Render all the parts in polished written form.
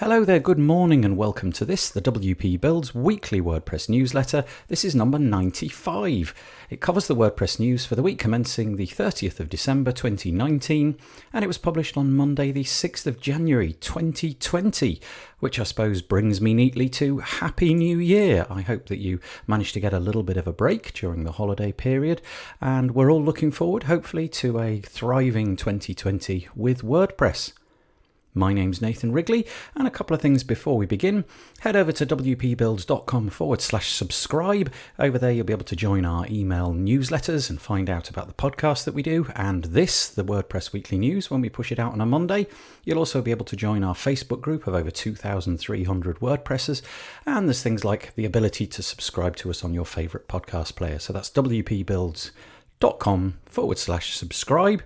Hello there, good morning and welcome to this, the WP Builds weekly WordPress newsletter. This is number 95. It covers the WordPress news for the week commencing the 30th of December 2019, and it was published on Monday the 6th of January 2020, which I suppose brings me neatly to Happy New Year. I hope that you managed to get a little bit of a break during the holiday period, and we're all looking forward, hopefully, to a thriving 2020 with WordPress. My name's Nathan Wrigley, and a couple of things before we begin. Head over to wpbuilds.com/subscribe. Over there you'll be able to join our email newsletters and find out about the podcast that we do, and this, the WordPress Weekly News, when we push it out on a Monday. You'll also be able to join our Facebook group of over 2,300 WordPressers, and there's things like the ability to subscribe to us on your favourite podcast player. So that's wpbuilds.com/subscribe.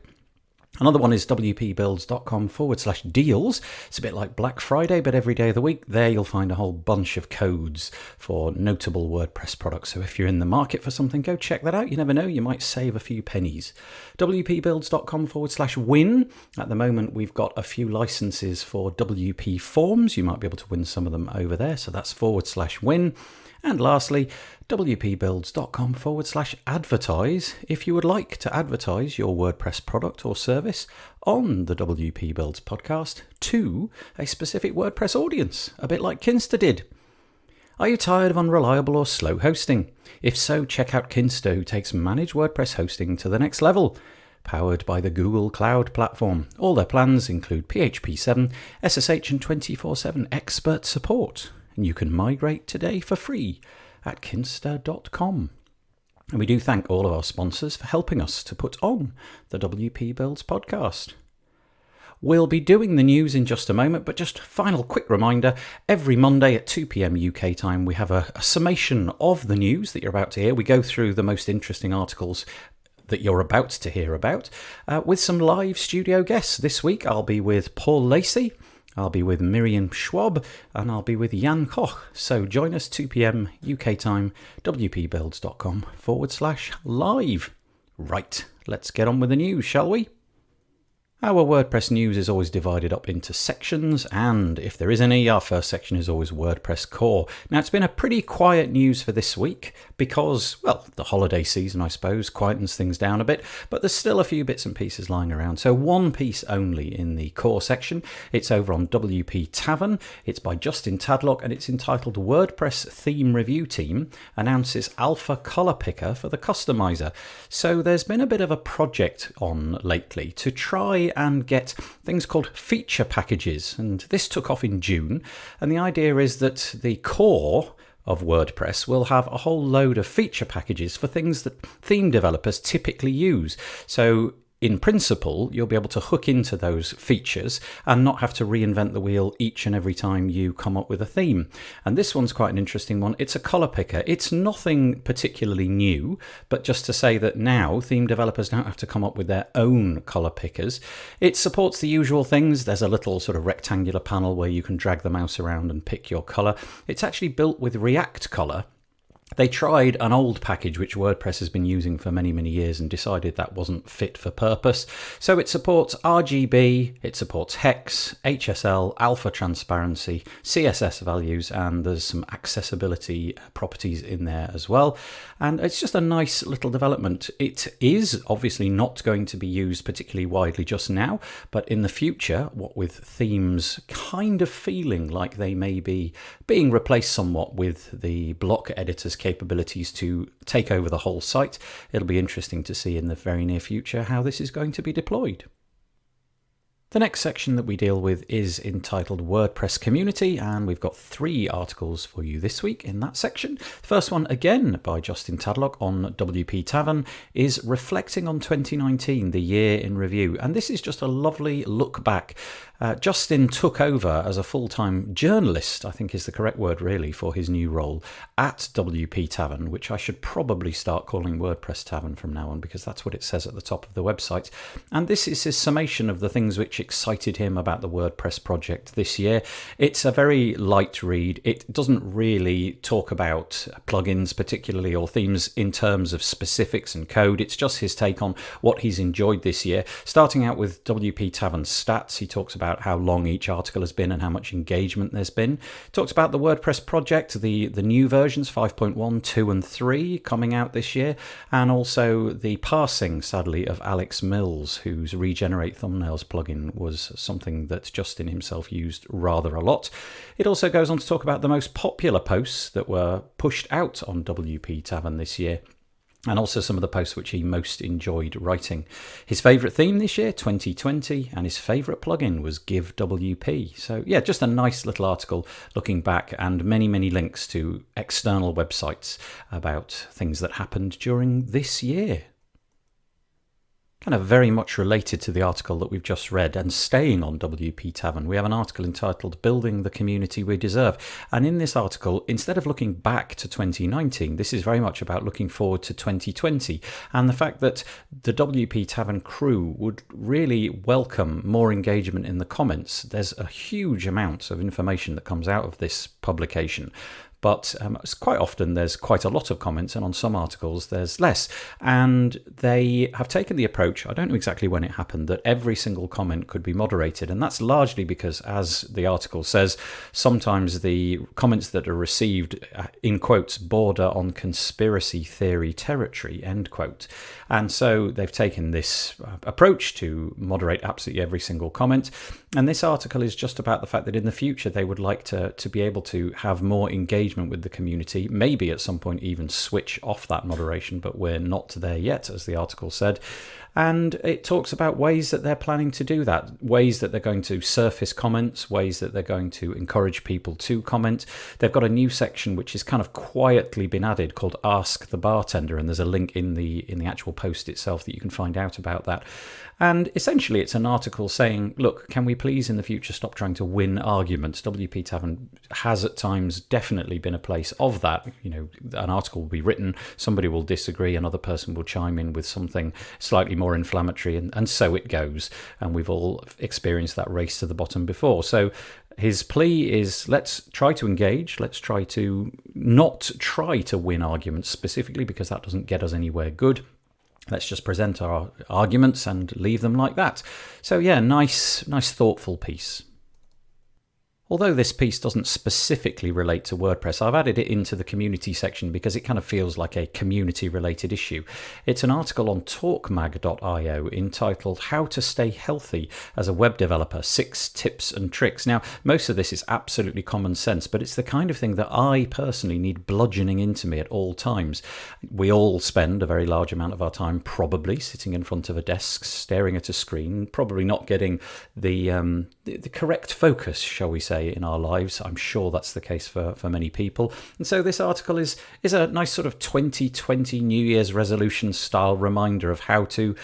Another one is wpbuilds.com/deals. It's a bit like Black Friday, but every day of the week. There you'll find a whole bunch of codes for notable WordPress products. So if you're in the market for something, go check that out. You never know, you might save a few pennies. wpbuilds.com/win. At the moment, we've got a few licenses for WP Forms. You might be able to win some of them over there. So that's /win. And lastly, wpbuilds.com/advertise if you would like to advertise your WordPress product or service on the WP Builds podcast to a specific WordPress audience, a bit like Kinsta did. Are you tired of unreliable or slow hosting? If so, check out Kinsta, who takes managed WordPress hosting to the next level. Powered by the Google Cloud platform. All their plans include PHP 7, SSH and 24/7 expert support. And you can migrate today for free at kinsta.com. And we do thank all of our sponsors for helping us to put on the WP Builds podcast. We'll be doing the news in just a moment, but just final quick reminder, every Monday at 2 p.m. UK time, we have a summation of the news that you're about to hear. We go through the most interesting articles that you're about to hear about with some live studio guests. This week I'll be with Paul Lacey, I'll be with Miriam Schwab, and I'll be with Jan Koch. So join us 2 p.m. UK time, wpbuilds.com/live. Right, let's get on with the news, shall we? Our WordPress news is always divided up into sections, and if there is any, our first section is always WordPress Core. Now, it's been a pretty quiet news for this week because, well, the holiday season, I suppose, quietens things down a bit, but there's still a few bits and pieces lying around. So one piece only in the Core section. It's over on WP Tavern. It's by Justin Tadlock, and it's entitled WordPress Theme Review Team Announces Alpha Color Picker for the Customizer. So there's been a bit of a project on lately to try and get things called feature packages, and this took off in June, and the idea is that the core of WordPress will have a whole load of feature packages for things that theme developers typically use. So in principle, you'll be able to hook into those features and not have to reinvent the wheel each and every time you come up with a theme. And this one's quite an interesting one. It's a color picker. It's nothing particularly new, but just to say that now theme developers don't have to come up with their own color pickers. It supports the usual things. There's a little sort of rectangular panel where you can drag the mouse around and pick your color. It's actually built with React Color. They tried an old package which WordPress has been using for many, many years and decided that wasn't fit for purpose. So it supports RGB, it supports hex, HSL, alpha transparency, CSS values, and there's some accessibility properties in there as well. And it's just a nice little development. It is obviously not going to be used particularly widely just now, but in the future, what with themes kind of feeling like they may be being replaced somewhat with the block editors capabilities to take over the whole site, it'll be interesting to see in the very near future how this is going to be deployed. The next section that we deal with is entitled WordPress Community, and we've got 3 articles for you this week in that section. The first one, again by Justin Tadlock on WP Tavern, is reflecting on 2019, the year in review. And this is just a lovely look back. Justin took over as a full-time journalist, I think is the correct word really, for his new role at WP Tavern, which I should probably start calling WordPress Tavern from now on because that's what it says at the top of the website. And this is his summation of the things which which excited him about the WordPress project this year. It's a very light read. It doesn't really talk about plugins particularly or themes in terms of specifics and code. It's just his take on what he's enjoyed this year. Starting out with WP Tavern's stats, he talks about how long each article has been and how much engagement there's been. Talks about the WordPress project, the new versions 5.1, 2 and 3 coming out this year, and also the passing, sadly, of Alex Mills, whose Regenerate Thumbnails plugin was something that Justin himself used rather a lot. It also goes on to talk about the most popular posts that were pushed out on WP Tavern this year, and also some of the posts which he most enjoyed writing. His favourite theme this year, 2020, and his favourite plugin was Give WP. So yeah, just a nice little article looking back, and many, many links to external websites about things that happened during this year. Kind of very much related to the article that we've just read, and staying on WP Tavern, we have an article entitled Building the Community We Deserve. And in this article, instead of looking back to 2019, this is very much about looking forward to 2020, and the fact that the WP Tavern crew would really welcome more engagement in the comments. There's a huge amount of information that comes out of this publication. But quite often there's quite a lot of comments, and on some articles there's less. And they have taken the approach, I don't know exactly when it happened, that every single comment could be moderated. And that's largely because, as the article says, sometimes the comments that are received, in quotes, border on conspiracy theory territory, end quote. And so they've taken this approach to moderate absolutely every single comment. And this article is just about the fact that in the future they would like to be able to have more engagement with the community, maybe at some point even switch off that moderation, but we're not there yet, as the article said. And it talks about ways that they're planning to do that, ways that they're going to surface comments, ways that they're going to encourage people to comment. They've got a new section which has kind of quietly been added called Ask the Bartender, and there's a link in the actual post itself that you can find out about that. And essentially it's an article saying, look, can we please in the future stop trying to win arguments? WP Tavern has at times definitely been a place of that. You know, an article will be written, somebody will disagree, another person will chime in with something slightly more inflammatory, and so it goes. And we've all experienced that race to the bottom before. So his plea is, let's try to engage, let's try to not try to win arguments specifically, because that doesn't get us anywhere good. Let's just present our arguments and leave them like that. So yeah, nice thoughtful piece. Although this piece doesn't specifically relate to WordPress, I've added it into the community section because it kind of feels like a community-related issue. It's an article on talkmag.io entitled How to Stay Healthy as a Web Developer, 6 Tips and Tricks. Now, most of this is absolutely common sense, but it's the kind of thing that I personally need bludgeoning into me at all times. We all spend a very large amount of our time probably sitting in front of a desk, staring at a screen, probably not getting the correct focus, shall we say, in our lives. I'm sure that's the case for many people. And so this article is a nice sort of 2020 New Year's resolution style reminder of how to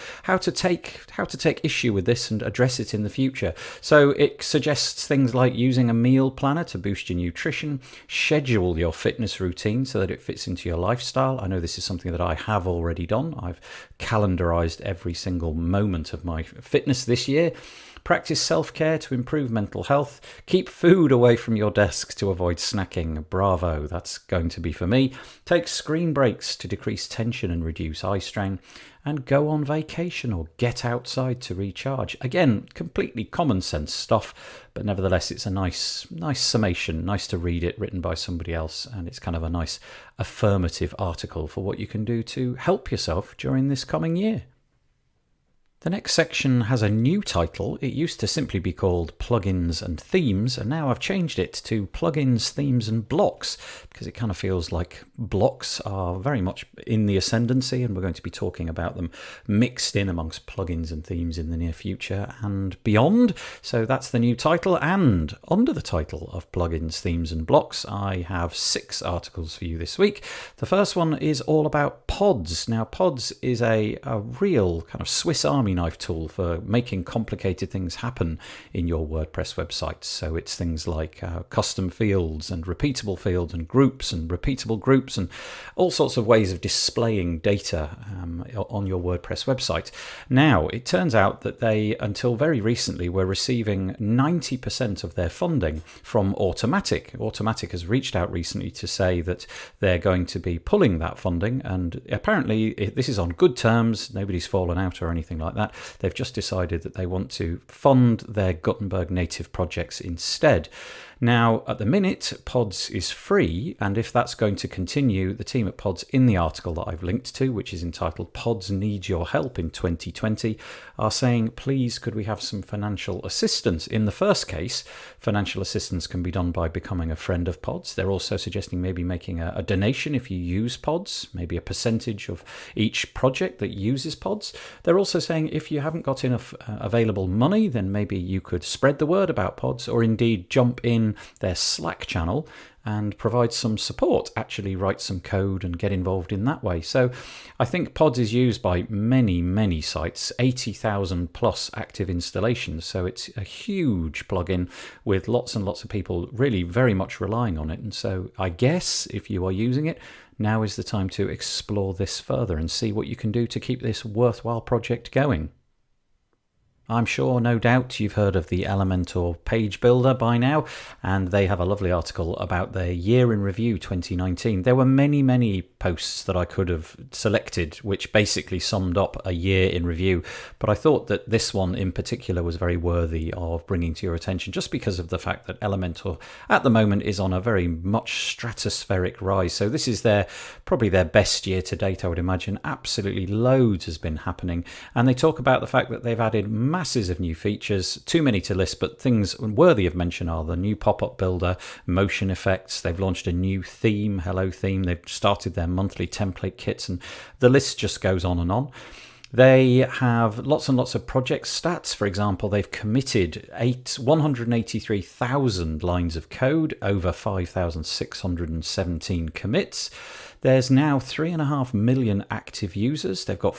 take issue with this and address it in the future. So it suggests things like using a meal planner to boost your nutrition, schedule your fitness routine so that it fits into your lifestyle. I know this is something that I have already done. I've calendarized every single moment of my fitness this year. Practice self-care to improve mental health. Keep food away from your desk to avoid snacking. Bravo, that's going to be for me. Take screen breaks to decrease tension and reduce eye strain. And go on vacation or get outside to recharge. Again, completely common sense stuff, but nevertheless it's a nice summation, nice to read it, written by somebody else, and it's kind of a nice affirmative article for what you can do to help yourself during this coming year. The next section has a new title. It used to simply be called Plugins and Themes, and now I've changed it to Plugins, Themes and Blocks, because it kind of feels like blocks are very much in the ascendancy, and we're going to be talking about them mixed in amongst plugins and themes in the near future and beyond. So that's the new title, and under the title of Plugins, Themes and Blocks, I have 6 articles for you this week. The first one is all about pods. Now, pods is a real kind of Swiss Army knife tool for making complicated things happen in your WordPress website. So it's things like custom fields and repeatable fields and repeatable groups timestamps and all sorts of ways of displaying data on your WordPress website. Now, it turns out that they, until very recently, were receiving 90% of their funding from Automatic. Automatic has reached out recently to say that they're going to be pulling that funding, and apparently this is on good terms. Nobody's fallen out or anything like that. They've just decided that they want to fund their Gutenberg native projects instead. Now, at the minute, Pods is free, and if that's going to continue, the team at Pods in the article that I've linked to, which is entitled Pods Need Your Help in 2020, are saying, please, could we have some financial assistance? In the first case, financial assistance can be done by becoming a friend of Pods. They're also suggesting maybe making a donation if you use Pods, maybe a percentage of each project that uses Pods. They're also saying if you haven't got enough available money, then maybe you could spread the word about Pods, or indeed jump in their Slack channel and provide some support, actually write some code and get involved in that way. So I think Pods is used by many sites, 80,000 plus active installations. So it's a huge plugin with lots and lots of people really very much relying on it. And so I guess if you are using it, now is the time to explore this further and see what you can do to keep this worthwhile project going. I'm sure, no doubt, you've heard of the Elementor page builder by now, and they have a lovely article about their year in review 2019. There were many posts that I could have selected, which basically summed up a year in review, but I thought that this one in particular was very worthy of bringing to your attention, just because of the fact that Elementor at the moment is on a very much stratospheric rise. So this is probably their best year to date, I would imagine. Absolutely loads has been happening, and they talk about the fact that they've added masses of new features, too many to list, but things worthy of mention are the new pop-up builder, motion effects. They've launched a new theme, Hello Theme. They've started their monthly template kits, and the list just goes on and on. They have lots and lots of project stats. For example, they've committed 183,000 lines of code, over 5,617 commits. There's now 3.5 million active users. They've got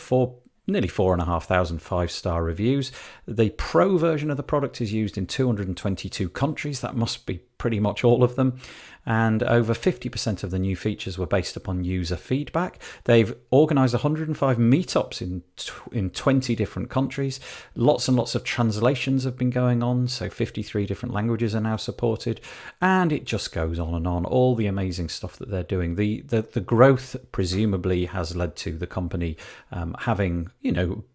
nearly 4,500 five-star reviews. The pro version of the product is used in 222 countries. That must be pretty much all of them. And over 50% of the new features were based upon user feedback. They've organised 105 meetups in 20 different countries. Lots and lots of translations have been going on, so 53 different languages are now supported, and it just goes on and on. All the amazing stuff that they're doing. The growth presumably has led to the company having,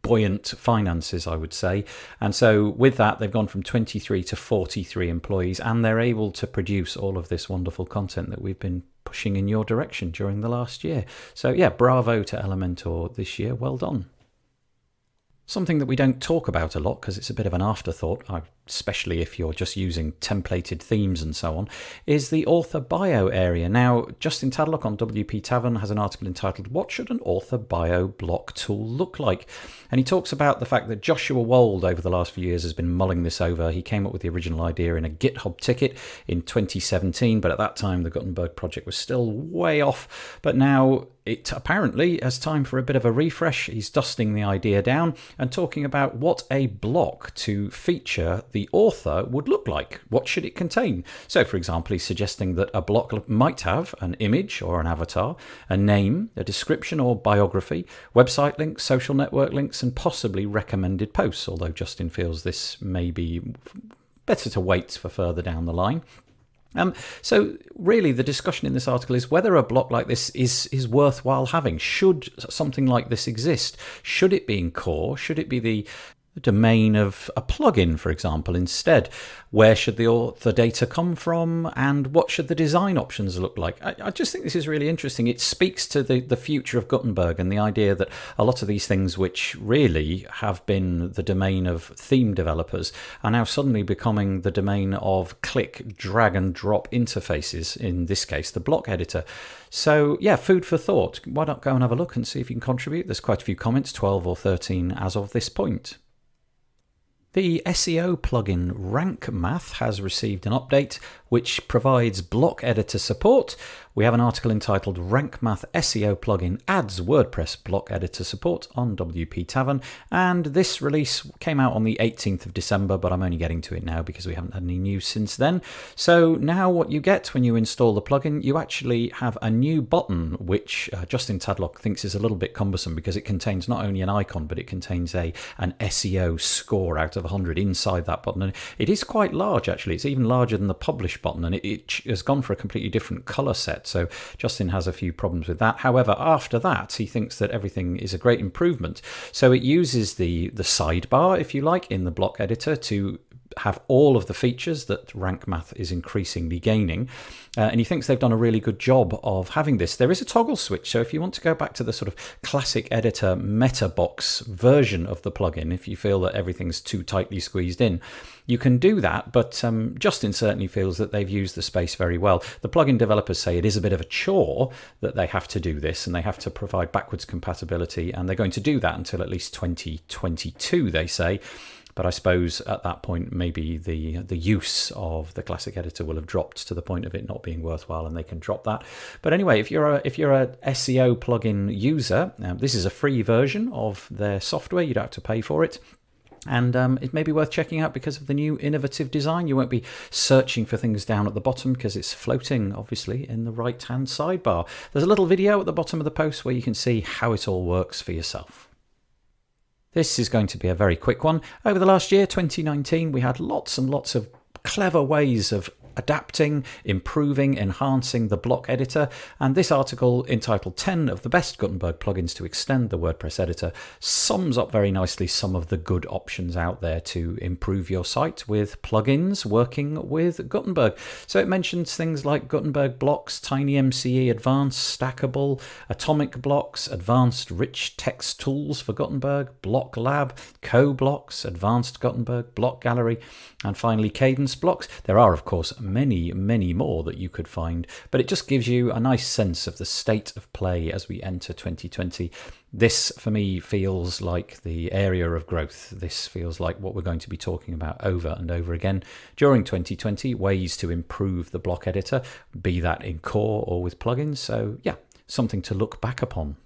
buoyant finances, I would say. And so with that, they've gone from 23 to 43 employees, and they're able to produce all of this wonderful content that we've been pushing in your direction during the last year. So yeah, bravo to Elementor this year. Well done. Something that we don't talk about a lot because it's a bit of an afterthought, especially if you're just using templated themes and so on, is the author bio area. Now, Justin Tadlock on WP Tavern has an article entitled "What Should an Author Bio Block Tool Look Like?" And he talks about the fact that Joshua Wold over the last few years has been mulling this over. He came up with the original idea in a GitHub ticket in 2017, but at that time the Gutenberg project was still way off. But now it apparently has time for a bit of a refresh. He's dusting the idea down and talking about what a block to feature the author would look like. What should it contain? So, for example, he's suggesting that a block might have an image or an avatar, a name, a description or biography, website links, social network links, and possibly recommended posts, although Justin feels this may be better to wait for further down the line. So really the discussion in this article is whether a block like this is worthwhile having. Should something like this exist? Should it be in core? Should it be the domain of a plugin, for example, instead? Where should the author data come from, and what should the design options look like? I just think this is really interesting. It speaks to the future of Gutenberg and the idea that a lot of these things which really have been the domain of theme developers are now suddenly becoming the domain of click, drag and drop interfaces, in this case the block editor. So yeah, food for thought. Why not go and have a look and see if you can contribute? There's quite a few comments, 12 or 13 as of this point. The SEO plugin RankMath has received an update which provides block editor support we have an article entitled RankMath SEO plugin adds WordPress block editor support on WP Tavern, and this release came out on the 18th of December, but I'm only getting to it now because we haven't had any news since then. So now what you get when you install the plugin, you actually have a new button, which Justin Tadlock thinks is a little bit cumbersome because it contains not only an icon, but it contains an SEO score out of 100 inside that button. And it is quite large, actually. It's even larger than the publish button, and it has gone for a completely different color set. So Justin has a few problems with that. However, after that, he thinks that everything is a great improvement. So it uses the sidebar, if you like, in the block editor to have all of the features that RankMath is increasingly gaining, and he thinks they've done a really good job of having this. There is a toggle switch, so if you want to go back to the sort of classic editor meta box version of the plugin, if you feel that everything's too tightly squeezed in, you can do that, but Justin certainly feels that they've used the space very well. The plugin developers say it is a bit of a chore that they have to do this, and they have to provide backwards compatibility, and they're going to do that until at least 2022, they say. But I suppose at that point, maybe the use of the classic editor will have dropped to the point of it not being worthwhile, and they can drop that. But anyway, if you're a SEO plugin user, this is a free version of their software. You don't have to pay for it. And it may be worth checking out because of the new innovative design. You won't be searching for things down at the bottom because it's floating, obviously, in the right-hand sidebar. There's a little video at the bottom of the post where you can see how it all works for yourself. This is going to be a very quick one. Over the last year, 2019, we had lots and lots of clever ways of adapting, improving, enhancing the block editor, and this article entitled 10 of the best Gutenberg plugins to extend the WordPress editor sums up very nicely some of the good options out there to improve your site with plugins working with Gutenberg. So it mentions things like Gutenberg blocks, TinyMCE Advanced, Stackable, Atomic blocks, Advanced Rich Text Tools for Gutenberg, Block Lab, Co-blocks, Advanced Gutenberg, Block Gallery, and finally Cadence blocks. There are, of course, many more that you could find, but it just gives you a nice sense of the state of play as we enter 2020. This, for me, feels like the area of growth. This feels like what we're going to be talking about over and over again during 2020, ways to improve the block editor, be that in Core or with plugins. So yeah, something to look back upon.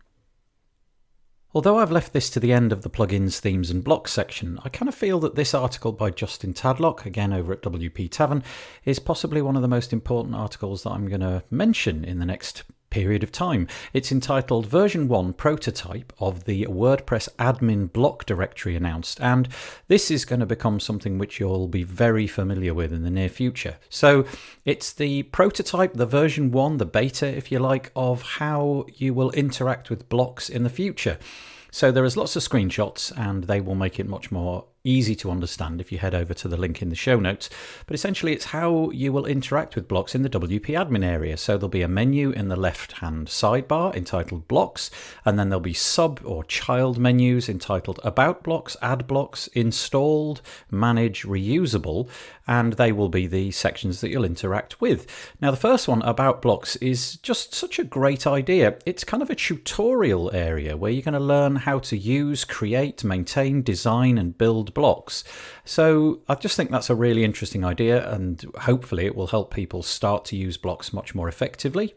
Although I've left this to the end of the plugins, themes and blocks section, I kind of feel that this article by Justin Tadlock, again over at WP Tavern, is possibly one of the most important articles that I'm going to mention in the next period of time. It's entitled Version 1 Prototype of the WordPress Admin Block Directory Announced, and this is going to become something which you'll be very familiar with in the near future. So it's the prototype, the version 1, the beta if you like, of how you will interact with blocks in the future. So there is lots of screenshots, and they will make it much more easy to understand if you head over to the link in the show notes. But essentially it's how you will interact with blocks in the WP admin area. So there'll be a menu in the left-hand sidebar entitled Blocks, and then there'll be sub or child menus entitled About Blocks, Add Blocks, Installed, Manage, Reusable, and they will be the sections that you'll interact with. Now the first one, About Blocks, is just such a great idea. It's kind of a tutorial area where you're going to learn how to use, create, maintain, design and build blocks. So I just think that's a really interesting idea, and hopefully it will help people start to use blocks much more effectively.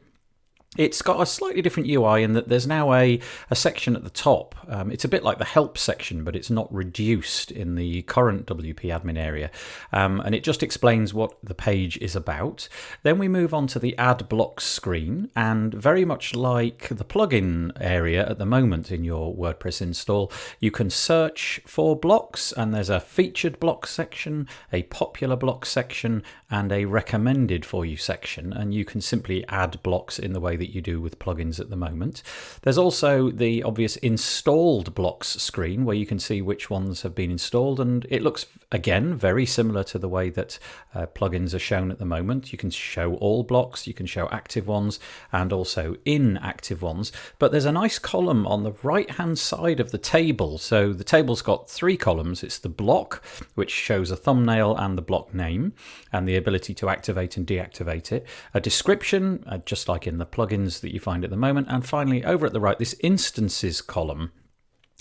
It's got a slightly different UI in that there's now a section at the top. It's a bit like the help section, but it's not reduced in the current WP admin area. And it just explains what the page is about. Then we move on to the add blocks screen, and very much like the plugin area at the moment in your WordPress install, you can search for blocks, and there's a featured blocks section, a popular blocks section, and a recommended for you section, and you can simply add blocks in the way that you do with plugins at the moment. There's also the obvious installed blocks screen where you can see which ones have been installed, and it looks again very similar to the way that plugins are shown at the moment. You can show all blocks, you can show active ones and also inactive ones, but there's a nice column on the right hand side of the table. So the table's got three columns. It's the block, which shows a thumbnail and the block name and the ability to activate and deactivate it, a description just like in the plugins that you find at the moment, and finally over at the right this instances column.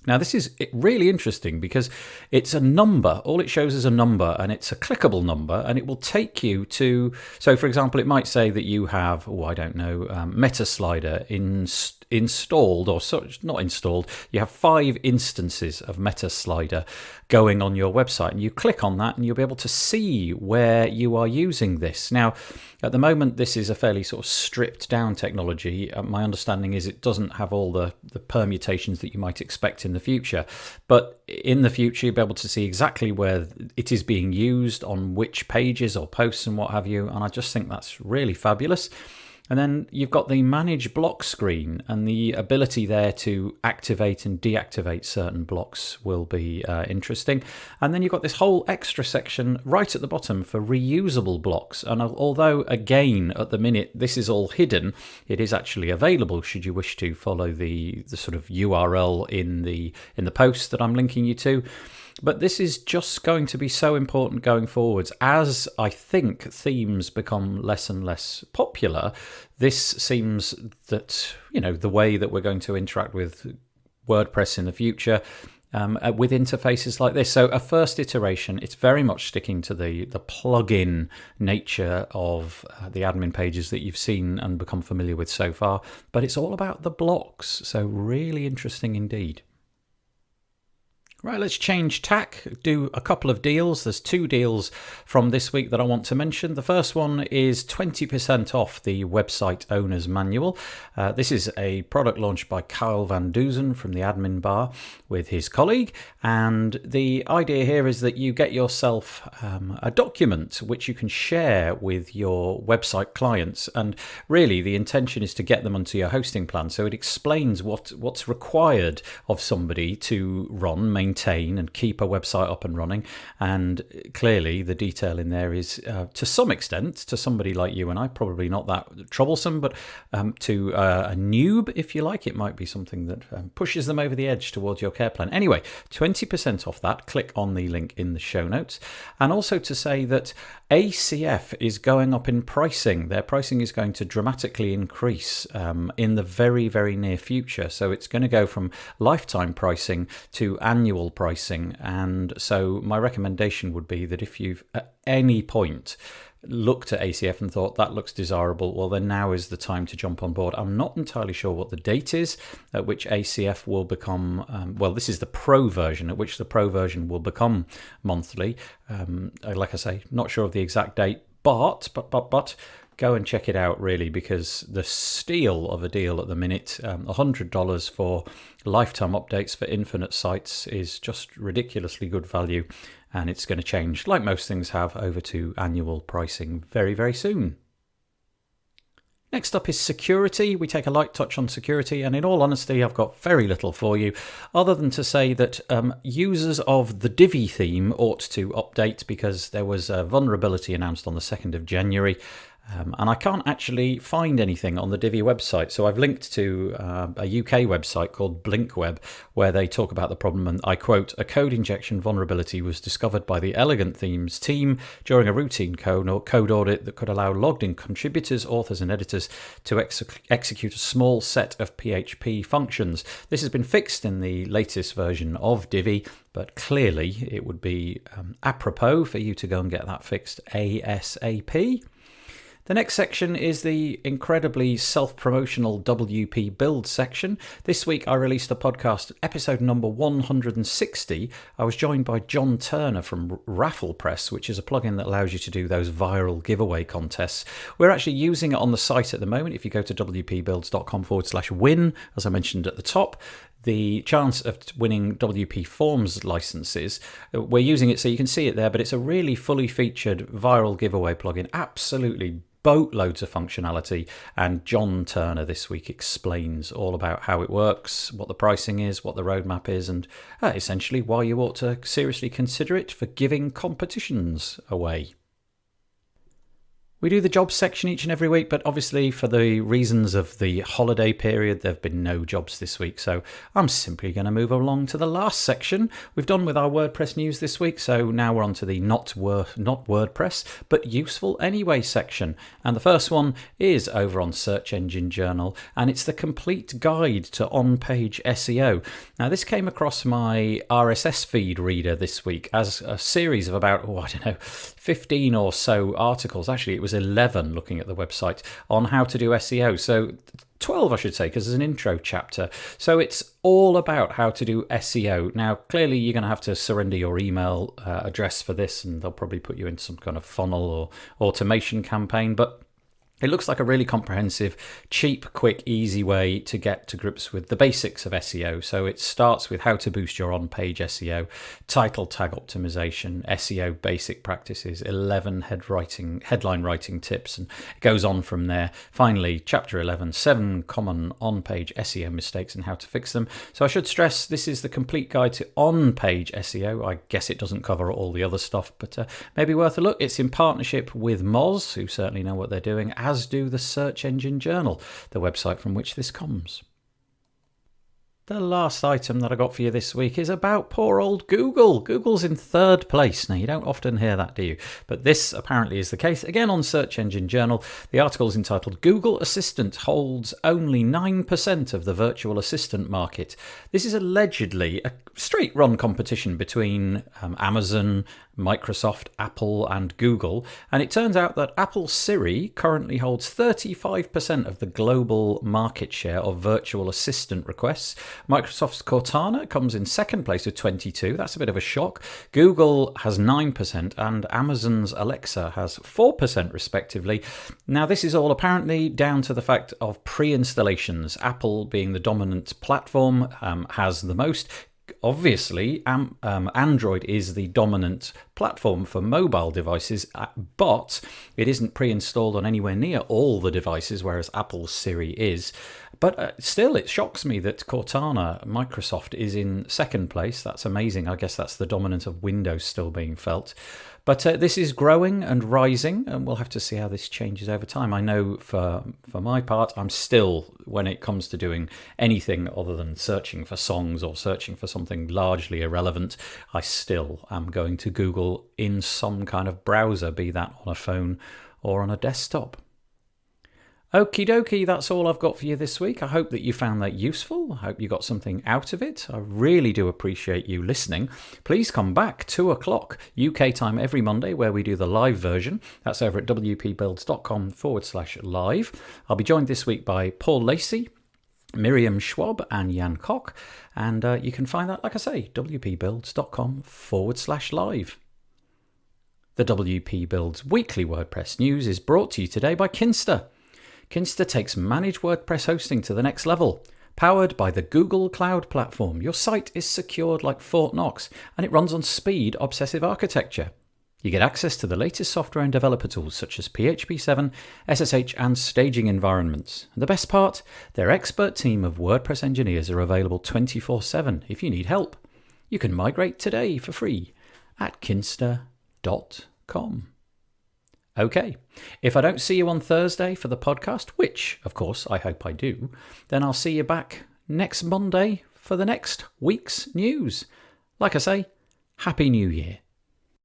Now, this is really interesting because it's a number. All it shows is a number, and it's a clickable number, and it will take you to... So, for example, it might say that you have, Meta Slider installed, or not installed. You have 5 instances of Meta Slider going on your website, and you click on that, and you'll be able to see where you are using this. Now, at the moment, this is a fairly sort of stripped down technology. My understanding is it doesn't have all the permutations that you might expect in the future. But in the future, you'll be able to see exactly where it is being used, on which pages or posts and what have you. And I just think that's really fabulous. And then you've got the manage block screen, and the ability there to activate and deactivate certain blocks will be interesting. And then you've got this whole extra section right at the bottom for reusable blocks. And although, again, at the minute, this is all hidden, it is actually available should you wish to follow the sort of URL in the post that I'm linking you to. But this is just going to be so important going forwards. As I think themes become less and less popular, this seems that, the way that we're going to interact with WordPress in the future with interfaces like this. So a first iteration, it's very much sticking to the plug-in nature of the admin pages that you've seen and become familiar with so far. But it's all about the blocks. So really interesting indeed. Right, let's change tack, do a couple of deals. There's 2 deals from this week that I want to mention. The first one is 20% off the Website Owner's Manual. This is a product launched by Kyle Van Duzen from the admin bar with his colleague. And the idea here is that you get yourself a document which you can share with your website clients. And really, the intention is to get them onto your hosting plan. So it explains what's required of somebody to maintain and keep a website up and running. And clearly the detail in there is to some extent, to somebody like you and I, probably not that troublesome, but to a noob, if you like, it might be something that pushes them over the edge towards your care plan. Anyway, 20% off that. Click on the link in the show notes. And also to say that ACF is going up in pricing. Their pricing is going to dramatically increase in the very, very near future. So it's going to go from lifetime pricing to annual pricing. And so my recommendation would be that if you've at any point looked at ACF and thought that looks desirable, well, then now is the time to jump on board. I'm not entirely sure what the date is at which ACF will become, this is the pro version, at which the pro version will become monthly. Like I say, not sure of the exact date, but go and check it out, really, because the steal of a deal at the minute, $100 for lifetime updates for infinite sites, is just ridiculously good value. And it's going to change, like most things have, over to annual pricing very, very soon. Next up is security. We take a light touch on security, and in all honesty, I've got very little for you, other than to say that users of the Divi theme ought to update, because there was a vulnerability announced on the 2nd of January. And I can't actually find anything on the Divi website. So I've linked to a UK website called Blinkweb, where they talk about the problem. And I quote, "A code injection vulnerability was discovered by the Elegant Themes team during a routine code audit that could allow logged in contributors, authors and editors to execute a small set of PHP functions. This has been fixed in the latest version of Divi, but clearly it would be apropos for you to go and get that fixed ASAP." The next section is the incredibly self-promotional WP Build section. This week I released a podcast, episode number 160. I was joined by John Turner from RafflePress, which is a plugin that allows you to do those viral giveaway contests. We're actually using it on the site at the moment. If you go to wpbuilds.com/win, as I mentioned at the top, the chance of winning WP Forms licenses, we're using it so you can see it there, but it's a really fully featured viral giveaway plugin. Absolutely boatloads of functionality, and John Turner this week explains all about how it works, what the pricing is, what the roadmap is, and essentially why you ought to seriously consider it for giving competitions away. We do the jobs section each and every week, but obviously for the reasons of the holiday period, there have been no jobs this week. So I'm simply going to move along to the last section. We've done with our WordPress news this week. So now we're on to the not WordPress, but useful anyway section. And the first one is over on Search Engine Journal, and it's the complete guide to on-page SEO. Now, this came across my RSS feed reader this week as a series of about, 15 or so articles. Actually, it was 11 looking at the website on how to do SEO. So 12, I should say, because there's an intro chapter. So it's all about how to do SEO. Now, clearly, you're going to have to surrender your email address for this, and they'll probably put you into some kind of funnel or automation campaign. But it looks like a really comprehensive, cheap, quick, easy way to get to grips with the basics of SEO. So it starts with how to boost your on-page SEO, title tag optimization, SEO basic practices, 11 headline writing tips, and it goes on from there. Finally, chapter 11, 7 common on-page SEO mistakes and how to fix them. So I should stress this is the complete guide to on-page SEO. I guess it doesn't cover all the other stuff, but maybe worth a look. It's in partnership with Moz, who certainly know what they're doing, as do the Search Engine Journal, the website from which this comes. The last item that I got for you this week is about poor old Google. Google's in third place. Now, you don't often hear that, do you? But this apparently is the case. Again, on Search Engine Journal, the article is entitled Google Assistant Holds Only 9% of the Virtual Assistant Market. This is allegedly a straight-run competition between Amazon, Microsoft, Apple and Google, and it turns out that Apple's Siri currently holds 35% of the global market share of virtual assistant requests. Microsoft's Cortana comes in second place with 22%. That's a bit of a shock. Google has 9% and Amazon's Alexa has 4% respectively. Now, this is all apparently down to the fact of pre-installations. Apple, being the dominant platform, has the most. Obviously, Android is the dominant platform for mobile devices, but it isn't pre-installed on anywhere near all the devices, whereas Apple's Siri is. But still, it shocks me that Cortana, Microsoft, is in second place. That's amazing. I guess that's the dominance of Windows still being felt. But this is growing and rising, and we'll have to see how this changes over time. I know for my part, I'm still, when it comes to doing anything other than searching for songs or searching for something largely irrelevant, I still am going to Google in some kind of browser, be that on a phone or on a desktop. Okie dokie, that's all I've got for you this week. I hope that you found that useful. I hope you got something out of it. I really do appreciate you listening. Please come back 2 o'clock UK time every Monday where we do the live version. That's over at wpbuilds.com/live. I'll be joined this week by Paul Lacey, Miriam Schwab and Jan Koch. And you can find that, like I say, wpbuilds.com/live. The WP Builds weekly WordPress news is brought to you today by Kinsta. Kinsta takes managed WordPress hosting to the next level. Powered by the Google Cloud Platform, your site is secured like Fort Knox, and it runs on speed obsessive architecture. You get access to the latest software and developer tools such as PHP 7, SSH, and staging environments. And the best part, their expert team of WordPress engineers are available 24/7 if you need help. You can migrate today for free at kinsta.com. Okay, if I don't see you on Thursday for the podcast, which, of course, I hope I do, then I'll see you back next Monday for the next week's news. Like I say, Happy New Year.